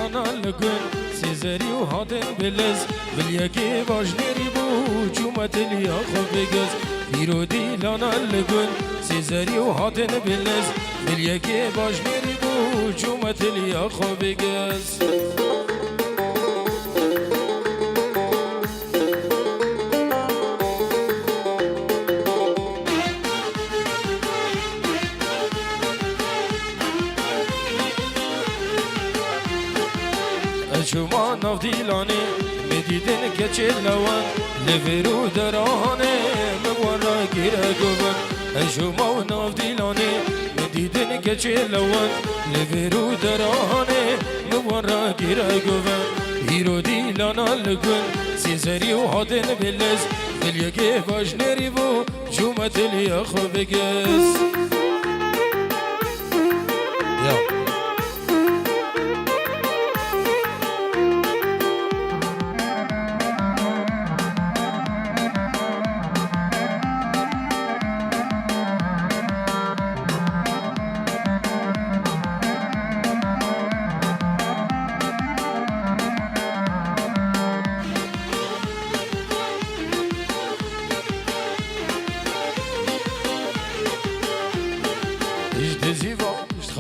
لانا لگن سیزری و هاتن بلز بلیکی باجنری بو چومت لیا خوب بگز پیرودی لانا لگن سیزری و هاتن بلز بلیکی باجنری بو چومت لیا خوب بگز شما ناف دیلانه میدیدن که چه لوان لورو درانه مورا گیره گوبن شما ناف دیلانه میدیدن که چه لوان لورو درانه مورا گیره گوبن هیرو دیلانا لگن سیزری و هاتن بلز دلیگه باش نری بو جومت لیا خوب بگز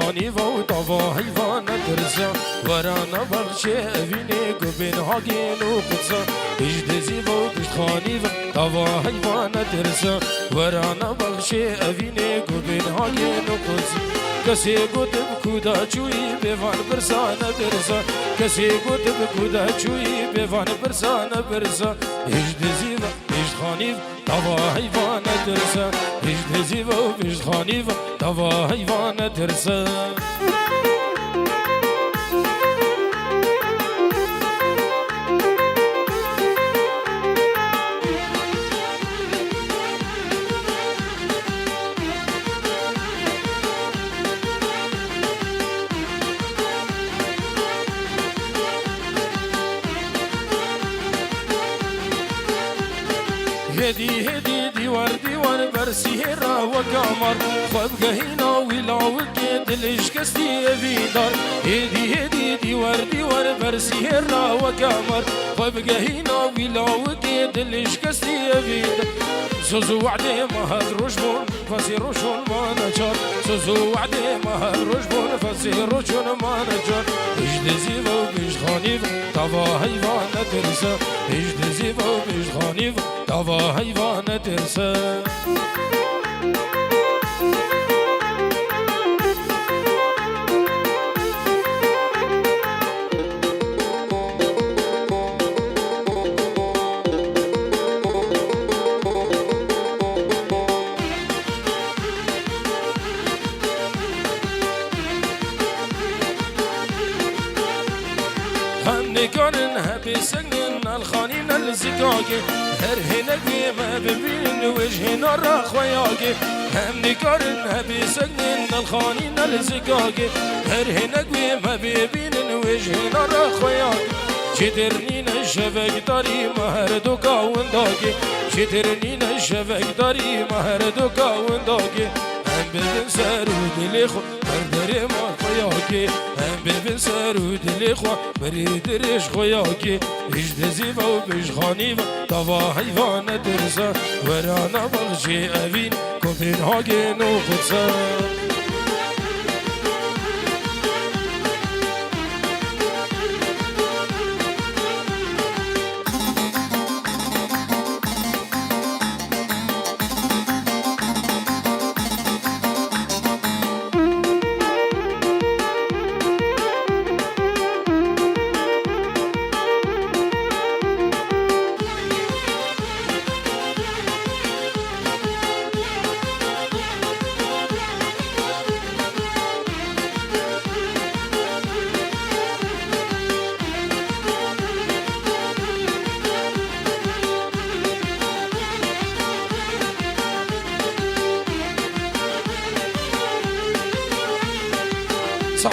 خانی و دوا حیوان درزا ورانا بخش اوینه گبین هاگین و خودزا اجدزی و خانی و دوا حیوان درزا ورانا بخش اوینه گبین هاگین و خودزا کسی گوت بکودا چوی بیوان برسان برزا کسی گوت بکودا چوی بیوان برسان برزا اجدزی و خانی و دوا حیوان درزا اجدزی و خانی و دوا حیوان درزا هدي هدي ديوار ديوار برسيرا وقمر خب قهينا ولاوك دلش كستي بيدار هدي هدي ديوار ديوار برسيرا وقمر خب قهينا ولاوك دلش كستي بيدار سوزو وعدي مهر رجبون فاسي رجون ما نجار سوزو وعدي مهر رجبون فاسي رجون ما نجار اجدزي و بيشخاني طوا حيوان ترسا اجدزي و بيشخاني طوا حيوان ترسا نكارن هبي سجن الخانين الزكاكي هر هناك ما ببين وجهنا رخوياكي هم نكارن هبي سجن الخانين الزكاكي هر هناك ما ببين وجهنا رخوياكي شترنين الشبك داري مهر دوكا ونداكي شترنين الشبك داري مهر دوكا ونداكي هم ببن سرود لخو بردري ما خوياكي هم ببن سرود لخو بريدرش خوياكي اجدزي و بشخاني و طوا حيوان درسا ورانا بغشي اوين كوبنهاجن و خودسا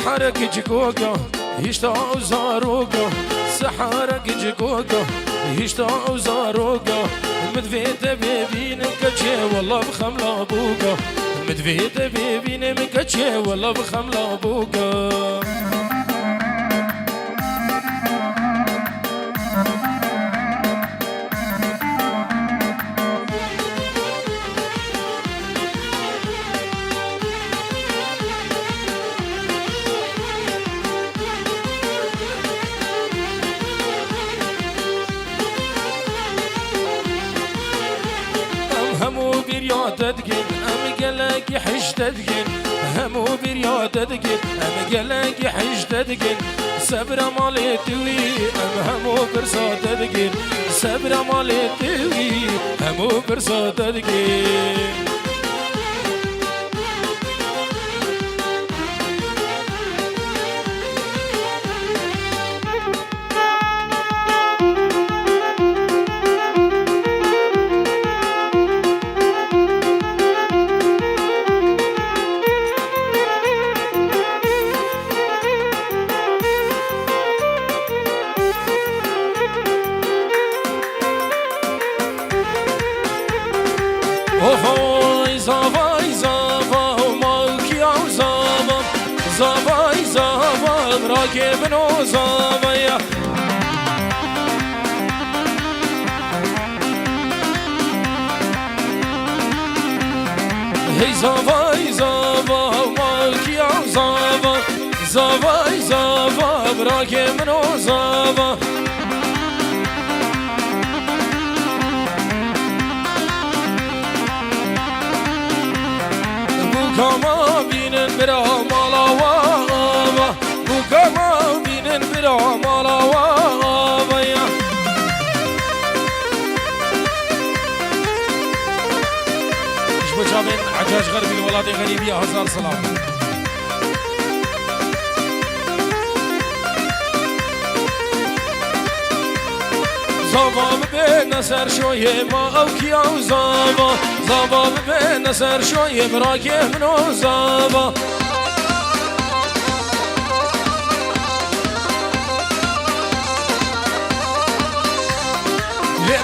سحرك جيكوكا هشتا وزاروكا سحرك جيكوكا هشتا وزاروكا مدفيت بيبين مكتشي والله بخملا بوكا مدفيت بيبين مكتشي والله بخملا بوكا بريادتكن أم قلق حشتتكن همو بريادتكن أم قلق حشتتكن صبر مالي توي أم همو برصادتكن صبر مالي توي همو برصادتكن Vay zavay zavam malkiya zavam zavay zavam rakibin o zavaya Hey zavay zavam malkiya zavam zavay zavam rakibin o zavam Kama binin bira malava Bu kama binin bira malava ya İş bu çabin Acaş Garbi Valadi Garibiye Hazar Salam Zava be neser şoye ma avkiya zava Zava be neser şoye bırakım no zava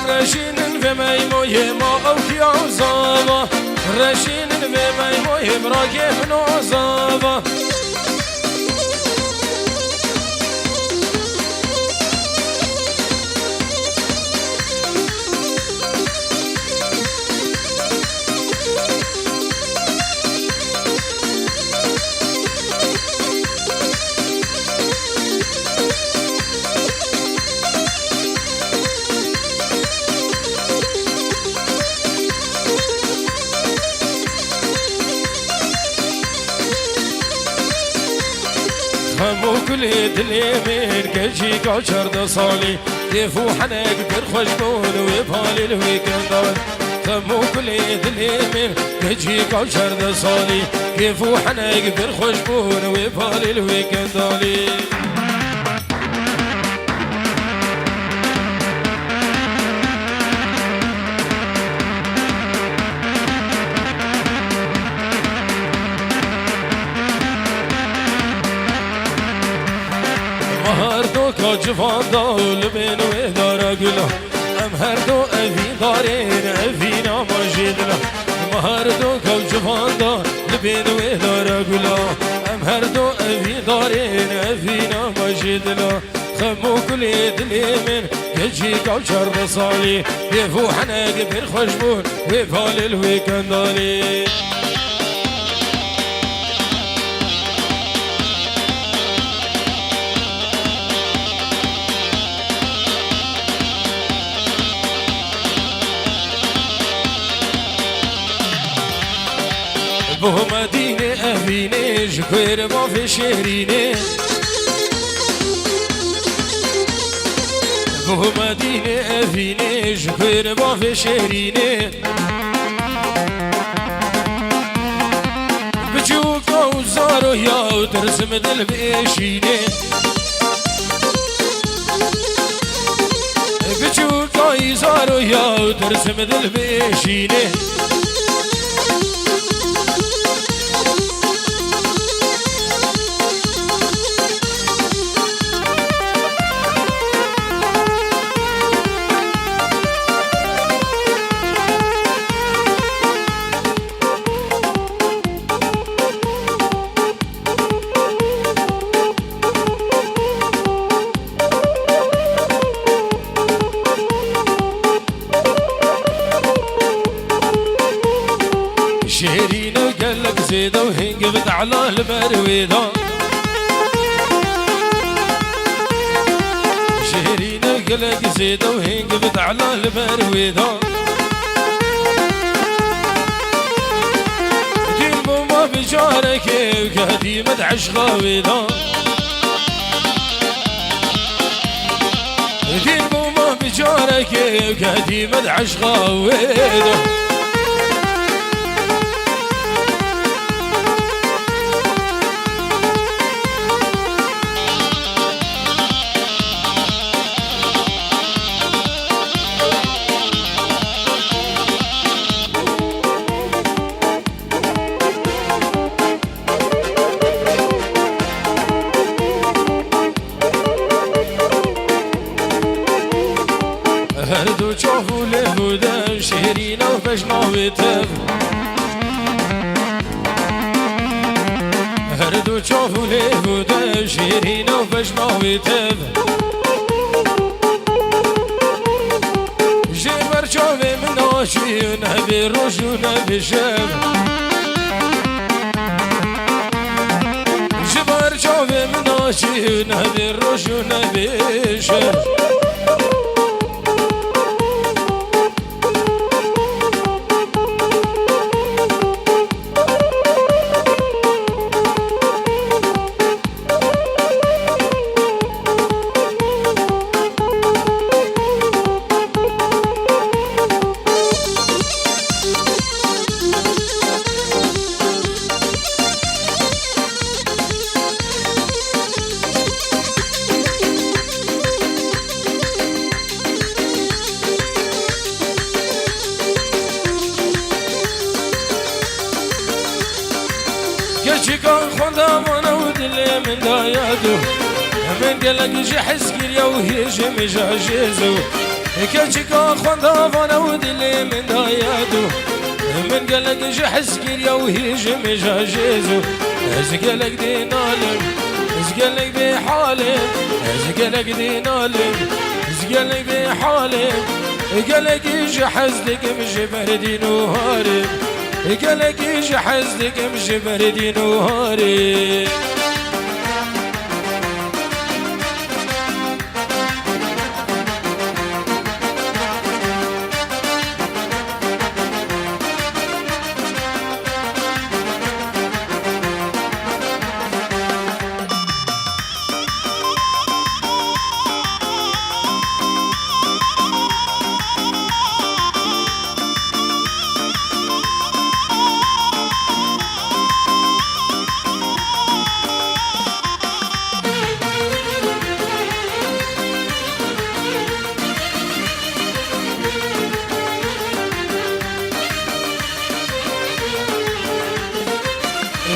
Reşinin ve meymoye ma avkiya zava Reşinin ve meymoye bırakım no zava همو كل دلي من كجي كاشر دا صالي يفو حنك برخوش بون ويبالي الويكندان همو كل دلي من كجي كاشر دا صالي يفو حنك برخوش بون ويبالي الويكندالي هر دو کا جوان دال بین و دارا گلا ام هر دو اوی دارین اوی نماجدلا هر دو کا جوان دال بین و دارا گلا ام هر دو اوی دارین اوی نماجدلا خمو کل دلی من گجی کاچر بسالی یفو حنگ بر خوشبون و بالل و کندالی بو مدینه افینه جکویر با في شهرینه بو مدینه افینه جکویر با في شهرینه بجوکا و زارو یا ترسم دل بیشینه بجوکا و زارو یا ترسم دل بیشینه شهرينا قالك زيدا وهنقبت على المرويدا شهرينا قالك زيدا وهنقبت على المرويدا بجارك وقديمة عشقا ودا دين بوما بجارك وقديمة عشقا ودا هردو شوفوا لهودا شهرينا وفجنا وتب هردو شوفوا لهودا شهرينا وفجنا وتب جبر شوفي من وشي ونهبي روش ونهبي شب جبر شوفي من وشي ونهبي روش ونهبي شب كان خدا وانا ودلي من دايادو من قلق جحس كريا وهيج مجاجزو كان خدا وانا ودلي من دايادو من قلق جحس كريا وهيج مجاجزو ازقلق دينالم ازقلق بحالم ازقلق دينالم ازقلق بحالم قلق جحس لك مجبر دينو هارم قالك جحزتك مش بردين وهاري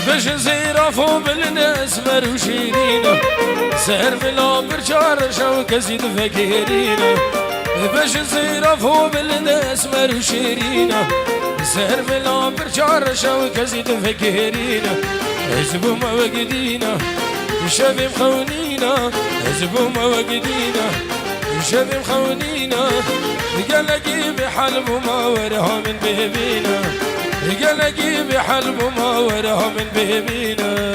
باش زيرافو بالناس مرو شيرينا سهر بلا برشار شوك زيد فقيرينا باش زيرافو بالناس مرو شيرينا سهر بلا برشار شوك زيد فقيرينا حزبو ما وقدينا شبي مخونينا حزبو ما وقدينا شبي مخونينا قلقي بحلم ما ورها من بيبينا قلقي بحلم ما وراه من بيبينا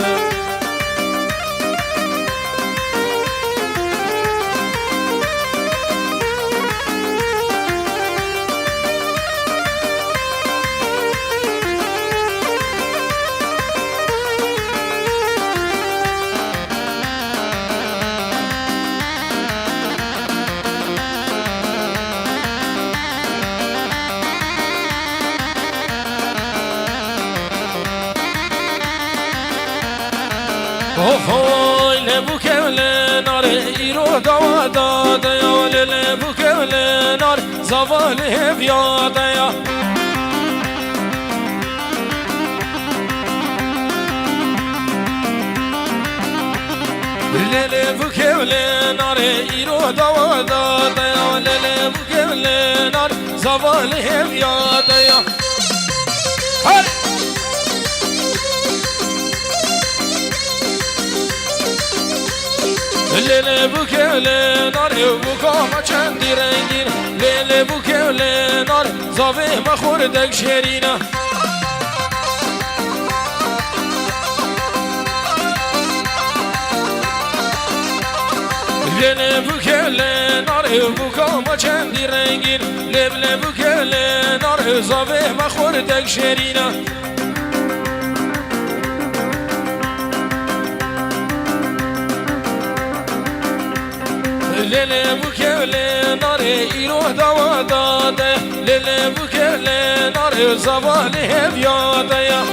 هوي لبوك ولا نار يرو دوا دايا ولا لبوك ولا نار زواله بيا دايا لبوك ولا نار يرو دوا دايا ولا لبوك ولا نار زواله بيا دايا ليلة بوكي نار بوكا ما چندی رنگین لیل بوکه نار زاوه ما خوردک شیرینا لیل بوکه نار بوکا ما چندی رنگین لیل بوکه نار زاوه ما خوردک شیرینا ليلي بوكلي ناري يروح دواداده ليلي بوكلي ناري زبالي بياده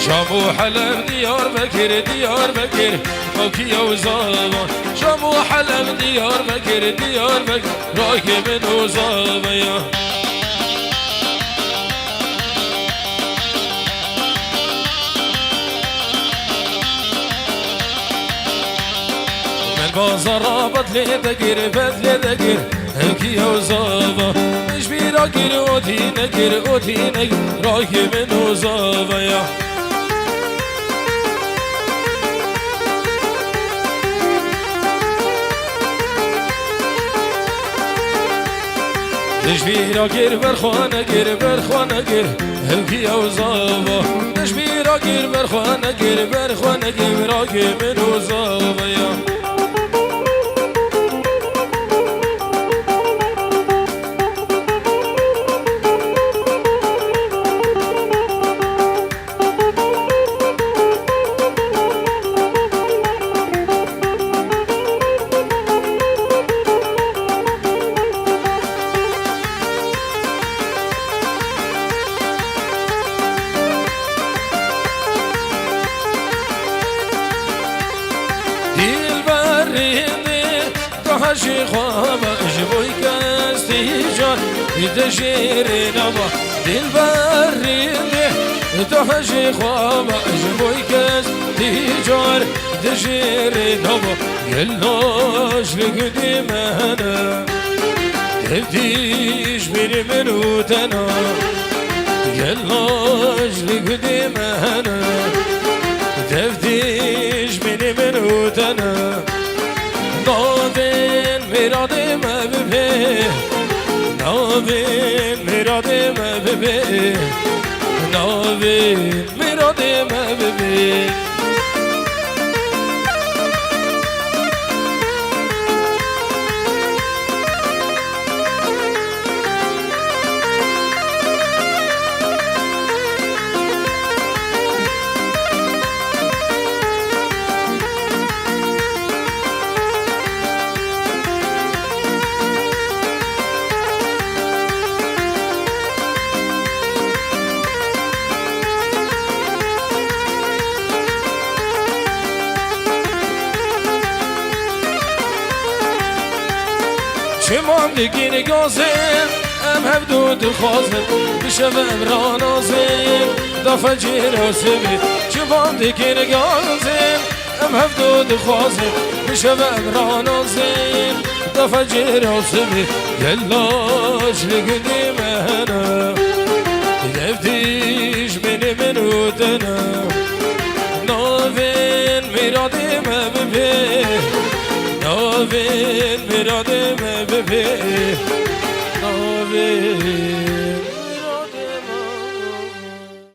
شامو حلب ديار بكر ديار بكر موكية وزابا شامو حلب ديار بكر راكب وزابا يا من بازار بدلي دقر موكية وزابا مش بيراكر اوتي نقر راكب وزابا يا نشبيرا گیر برخوانه گیر هلکی اوزاوا نشبیرا گیر برخوانه گیر راگی من اوزاوا یا هاشي خوابا جبوي كاستيجار يدشيري نبا دل بريني هاشي خوابا جبوي كاستيجار يدشيري نبا قلناش لقديم انا تبديش بيني من وتنا قلناش لقديم انا تبديش بيني من وتنا نابین میرادم ببه نابین میرادم ببه نابین میرادم ببه شمام لقيني قاسم ام هبدو دخازم بشم امران آزم دا فجر حسبي شمام لقيني قاسم ام هبدو دخازم بشم امران آزم دا فجر حسبي يلاش لقديم انا يفتيش من ودنا نوفين مرادي ما ببيه نوفين مرادي ما ببيه نوفين